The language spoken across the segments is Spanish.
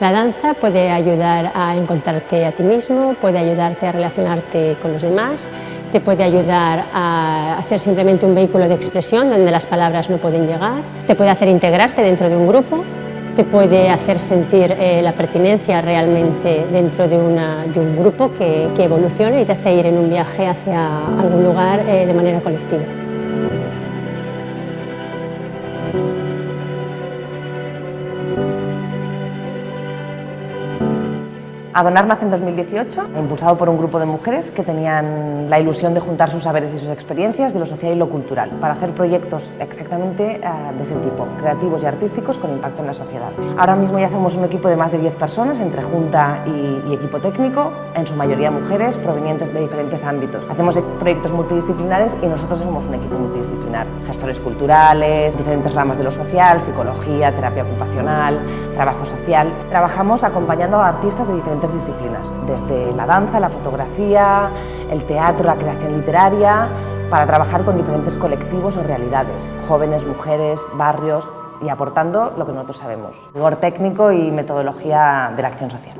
La danza puede ayudar a encontrarte a ti mismo, puede ayudarte a relacionarte con los demás, te puede ayudar a ser simplemente un vehículo de expresión donde las palabras no pueden llegar, te puede hacer integrarte dentro de un grupo, te puede hacer sentir la pertinencia realmente dentro de un grupo que evoluciona y te hace ir en un viaje hacia algún lugar de manera colectiva. Adonar nace en 2018, impulsado por un grupo de mujeres que tenían la ilusión de juntar sus saberes y sus experiencias de lo social y lo cultural para hacer proyectos exactamente de ese tipo, creativos y artísticos con impacto en la sociedad. Ahora mismo ya somos un equipo de más de 10 personas, entre junta y equipo técnico, en su mayoría mujeres provenientes de diferentes ámbitos. Hacemos proyectos multidisciplinares y nosotros somos un equipo multidisciplinar. Gestores culturales, diferentes ramas de lo social, psicología, terapia ocupacional, trabajo social. Trabajamos acompañando a artistas de diferentes disciplinas, desde la danza, la fotografía, el teatro, la creación literaria, para trabajar con diferentes colectivos o realidades, jóvenes, mujeres, barrios, y aportando lo que nosotros sabemos, rigor técnico y metodología de la acción social.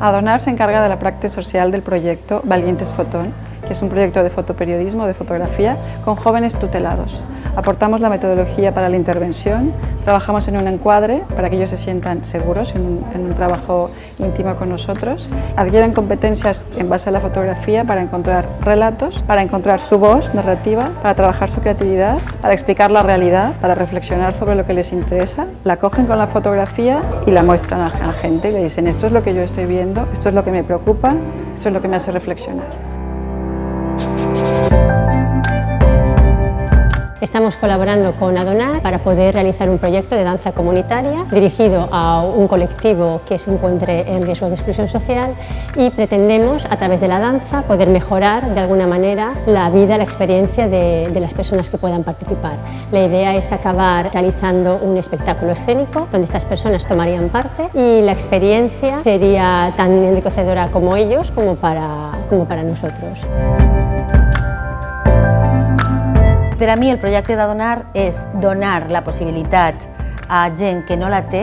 Adonar se encarga de la práctica social del proyecto Valientes Fotón, que es un proyecto de fotoperiodismo, de fotografía, con jóvenes tutelados. Aportamos la metodología para la intervención, trabajamos en un encuadre para que ellos se sientan seguros en un trabajo íntimo con nosotros, adquieren competencias en base a la fotografía para encontrar relatos, para encontrar su voz narrativa, para trabajar su creatividad, para explicar la realidad, para reflexionar sobre lo que les interesa, la cogen con la fotografía y la muestran a la gente y le dicen: esto es lo que yo estoy viendo, esto es lo que me preocupa, esto es lo que me hace reflexionar. Estamos colaborando con Adonar para poder realizar un proyecto de danza comunitaria dirigido a un colectivo que se encuentre en riesgo de exclusión social y pretendemos, a través de la danza, poder mejorar de alguna manera la vida, la experiencia de las personas que puedan participar. La idea es acabar realizando un espectáculo escénico donde estas personas tomarían parte y la experiencia sería tan enriquecedora como ellos como para nosotros. Per a mi el projecte d'Adonar és donar la possibilitat a gent que no la té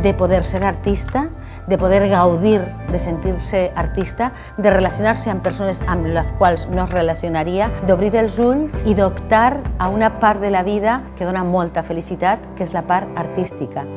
de poder ser artista, de poder gaudir de sentir-se artista, de relacionar-se amb persones amb les quals no es relacionaria, d'obrir els ulls i d'optar a una part de la vida que dona molta felicitat, que és la part artística.